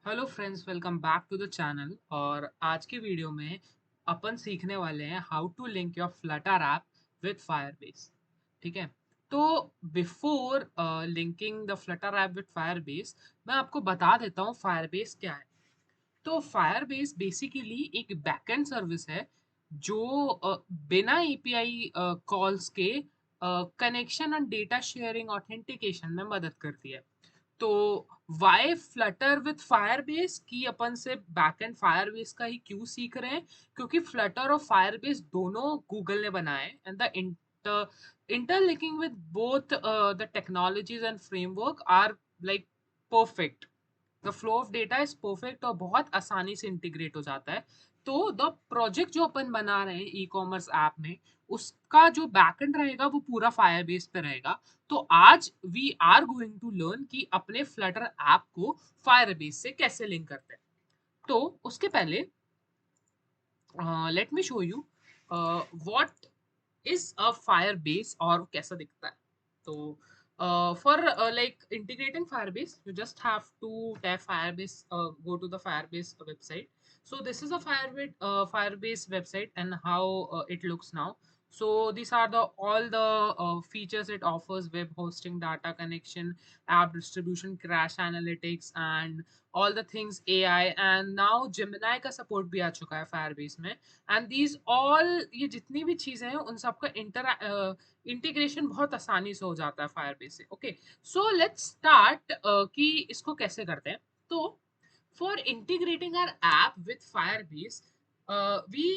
Hello friends, welcome back to the channel. और आज की वीडियो में अपन सीखने वाले हैं how to link your Flutter app with Firebase. ठीक है, तो before linking the Flutter app with Firebase मैं आपको बता देता हूँ फायरबेस क्या है। तो फायरबेस बेसिकली एक बैकएंड सर्विस है जो बिना एपीआई कॉल्स के connection and data sharing authentication में मदद करती है। तो वाई फ्लटर विथ फायरबेस की अपन से बैकएंड फायरबेस का ही क्यों सीख रहे हैं, क्योंकि फ्लटर और फायरबेस दोनों गूगल ने बनाए and the interlinking with both the technologies and framework are like perfect. The flow of data is perfect और बहुत आसानी से इंटीग्रेट हो जाता है। तो द प्रोजेक्ट जो अपन बना रहे हैं ई कॉमर्स ऐप में, उसका जो बैकएंड रहेगा वो पूरा फायर बेस पे रहेगा। तो आज we are going to learn कि अपने फ्लटर ऐप को फायर बेस से कैसे लिंक करते हैं। तो उसके पहले let me show you what is a Firebase और कैसा दिखता है। तो for like integrating Firebase, you just have to tap Firebase, go to the Firebase website. So this is a Firebase website and how it looks now. So these are the all the features it offers: web hosting, data connection, app distribution, crash analytics, and all the things AI. And now Gemini का support भी आ चुका है Firebase में। And these all, ये जितनी भी चीजें हैं उन सबका इंटीग्रेशन बहुत आसानी से हो जाता है फायरबेस से। ओके, सो लेट्स स्टार्ट कि इसको कैसे करते हैं। तो for integrating our app with Firebase, we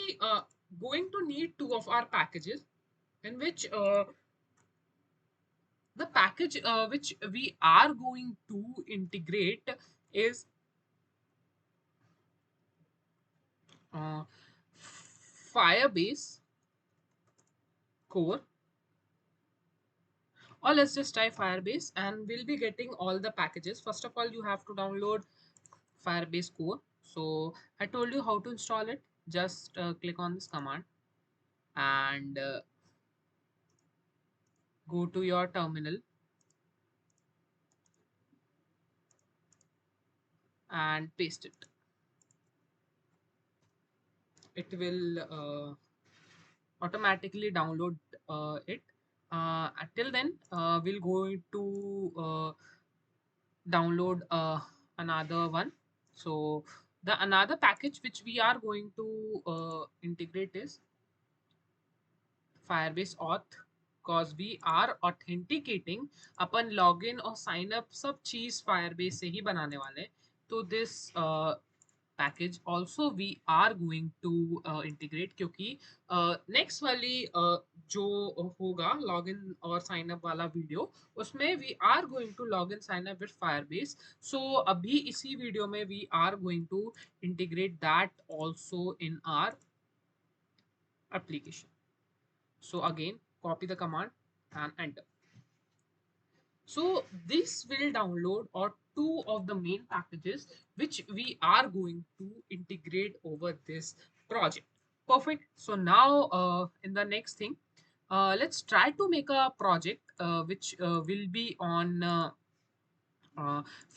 going to need two of our packages in which the package which we are going to integrate is uh, Firebase core, or let's just try Firebase and we'll be getting all the packages. First of all, you have to download Firebase core. So I told you how to install it. Just click on this command and go to your terminal and paste it. It will automatically download it. Until then, we'll go to download another one. So the another package which we are going to integrate is Firebase Auth, because we are authenticating upon login और sign up सब चीज Firebase से ही बनाने वाले हैं। तो this package also we are going to integrate, क्योंकि next वाली जो होगा login और sign up वाला वीडियो, उसमें we are going to login sign up with Firebase. So अभी इसी वीडियो में we are going to integrate that also in our application. So again, copy the command and enter. So this will download or two of the main packages which we are going to integrate over this project. Perfect. So now in the next thing, let's try to make a project which will be on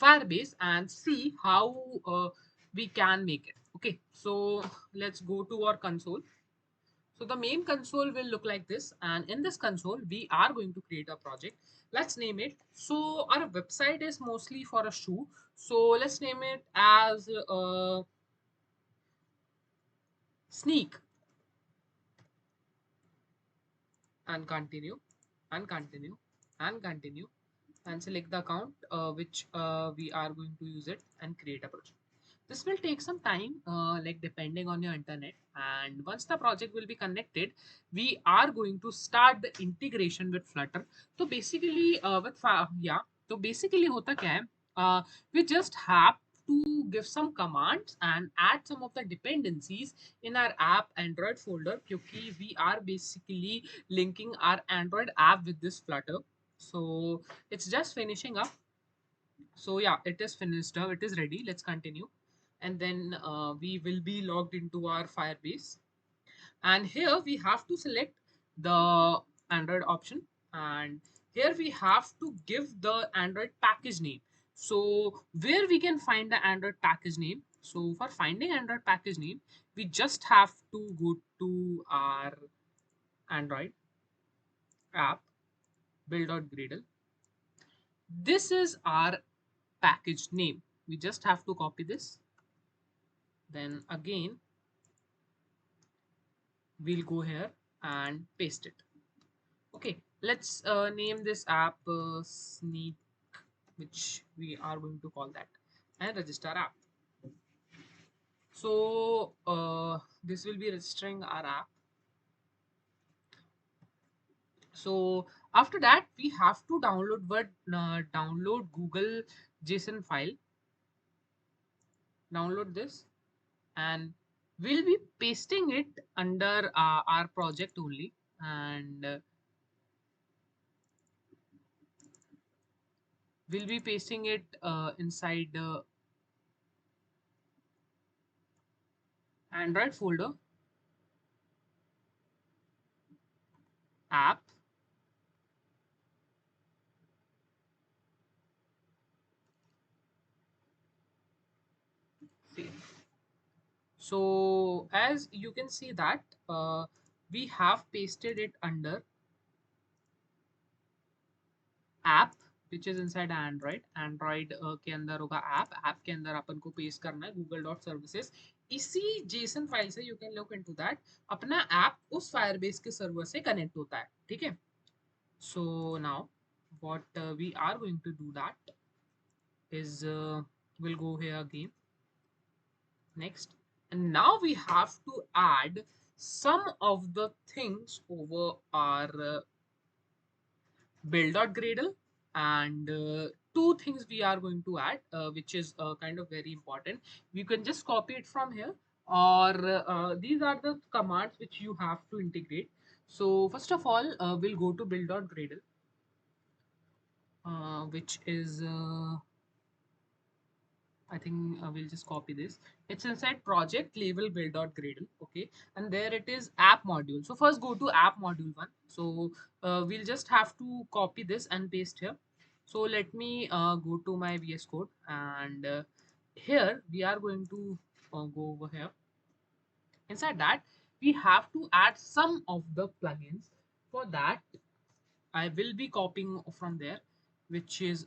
Firebase and see how we can make it. Okay, so let's go to our console. So the main console will look like this, and in this console, we are going to create a project. Let's name it. So our website is mostly for a shoe. So let's name it as Sneak, and continue, and continue, and continue, and select the account which we are going to use it and create a project. This will take some time, like depending on your internet. And once the project will be connected, we are going to start the integration with Flutter. So basically, so basically, होता क्या है? We just have to give some commands and add some of the dependencies in our app Android folder, because we are basically linking our Android app with this Flutter. So it's just finishing up. So yeah, it is finished up, it is ready. Let's continue. And then we will be logged into our Firebase. And here we have to select the Android option. And here we have to give the Android package name. So where we can find the Android package name? So for finding Android package name, we just have to go to our Android app build.gradle. This is our package name. We just have to copy this. Then again, we'll go here and paste it. Okay, let's name this app Sneak, which we are going to call that, and register app. So this will be registering our app. So after that, we have to download Google JSON file. Download this, and we'll be pasting it under our project only, and we'll be pasting it inside the Android folder, app. Save. So as you can see that we have pasted it under app, which is inside Android के अंदर होगा app के अंदर अपन को paste करना है google.services. इसी JSON file से you can look into that अपना app उस Firebase के सर्वर से कनेक्ट होता है. ठीक है. So now what we are going to do that is we'll go here again, next, and now we have to add some of the things over our build.gradle, and two things we are going to add, which is kind of very important. You can just copy it from here, or these are the commands which you have to integrate. So first of all, we'll go to build.gradle, which is I think we'll just copy this. It's inside project label build.gradle. Okay. And there it is app module. So first go to app module one. So we'll just have to copy this and paste here. So let me go to my VS Code, and here we are going to go over here. Inside that, we have to add some of the plugins. For that, I will be copying from there, which is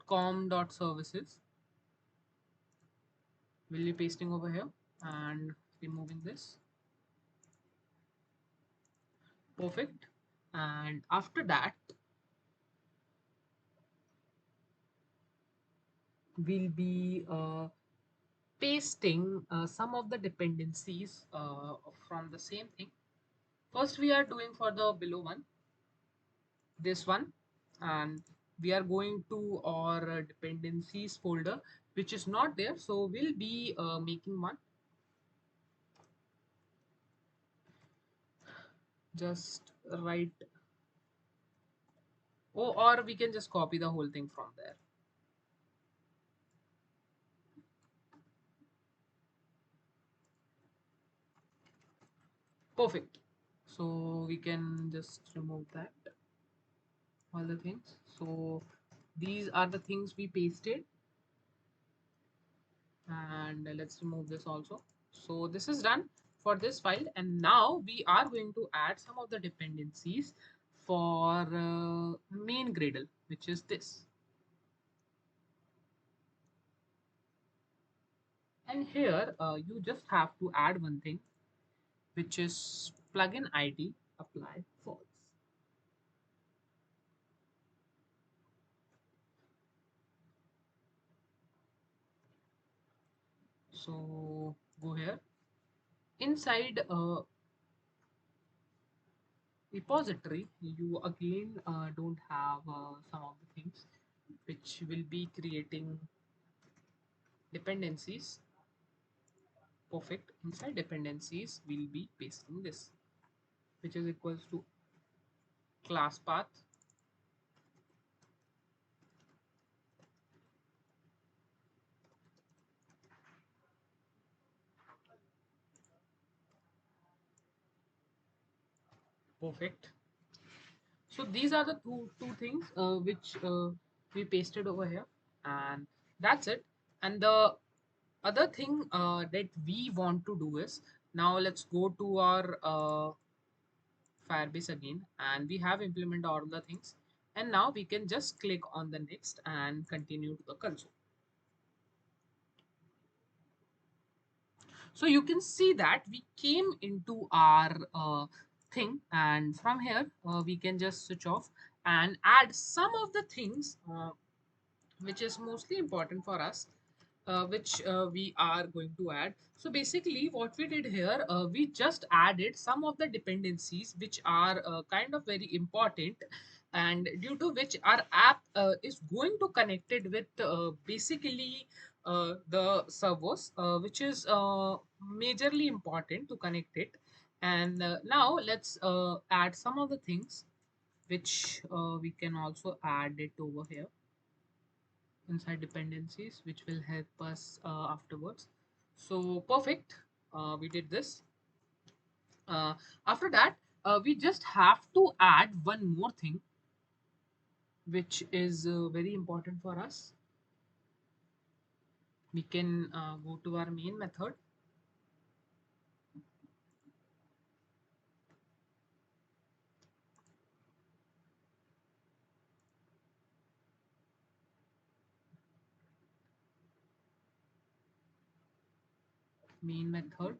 .com.services. Will be pasting over here and removing this. Perfect. And after that, we'll be pasting some of the dependencies from the same thing. First, we are doing for the below one, this one, and we are going to our dependencies folder, which is not there. So we'll be making one. Just write, oh, or we can just copy the whole thing from there. Perfect. So we can just remove that, all the things. So these are the things we pasted, and let's remove this also. So this is done for this file, and now we are going to add some of the dependencies for main Gradle, which is this. And here you just have to add one thing, which is plugin ID apply false. So go here inside repository. You again don't have some of the things which will be creating dependencies. Perfect. Inside dependencies, we'll be pasting this, which is equals to class path. Perfect. So these are the two things which we paste it over here, and that's it. And the other thing that we want to do is, now let's go to our Firebase again, and we have implemented all the things, and now we can just click on the next and continue to the console. So you can see that we came into our thing, and from here we can just switch off and add some of the things which is mostly important for us, which we are going to add. So basically what we did here, we just added some of the dependencies which are kind of very important, and due to which our app is going to connect it with basically the servers, which is majorly important to connect it. And now let's add some of the things which we can also add it over here inside dependencies, which will help us afterwards. So perfect, we did this. uh, After that, we just have to add one more thing which is very important for us. We can go to our main method. Main method,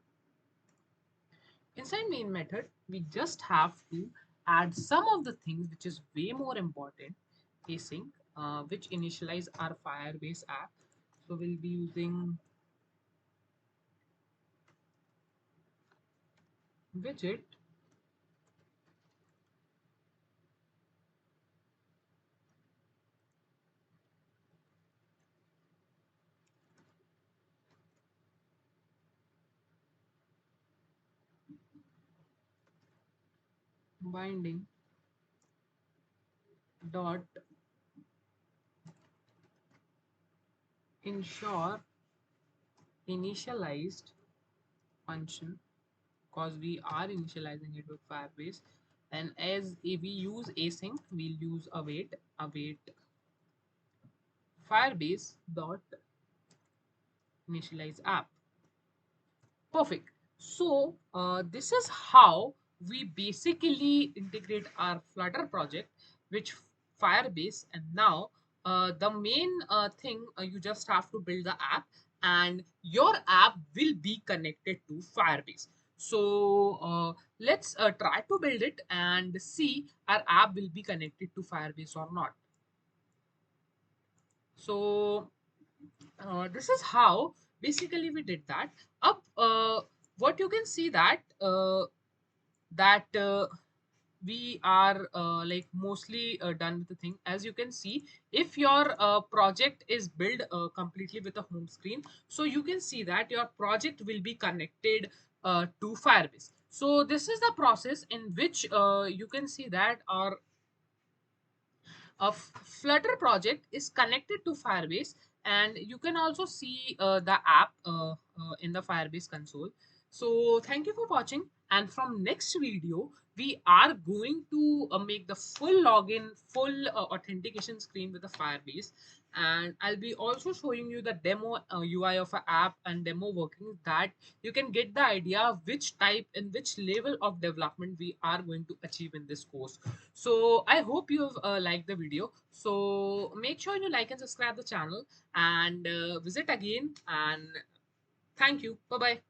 inside main method we just have to add some of the things which is way more important. Async, which initialize our Firebase app. So we'll be using widget binding dot ensure initialized function, because we are initializing it with Firebase. And as if we use async, we'll use await Firebase dot initialize app. Perfect. So this is how we basically integrate our Flutter project, which Firebase, and now the main thing, you just have to build the app, and your app will be connected to Firebase. So let's try to build it and see our app will be connected to Firebase or not. So this is how basically we did that. Up what you can see that we are like mostly done with the thing. As you can see, if your project is built completely with a home screen, so you can see that your project will be connected to Firebase. So this is the process in which you can see that our a Flutter project is connected to Firebase, and you can also see the app in the Firebase console. So thank you for watching, and from next video we are going to make the full login, full authentication screen with the Firebase, and I'll be also showing you the demo UI of an app and demo working, that you can get the idea of which type and which level of development we are going to achieve in this course. So I hope you've liked the video. So make sure you like and subscribe the channel, and visit again, and thank you. Bye bye.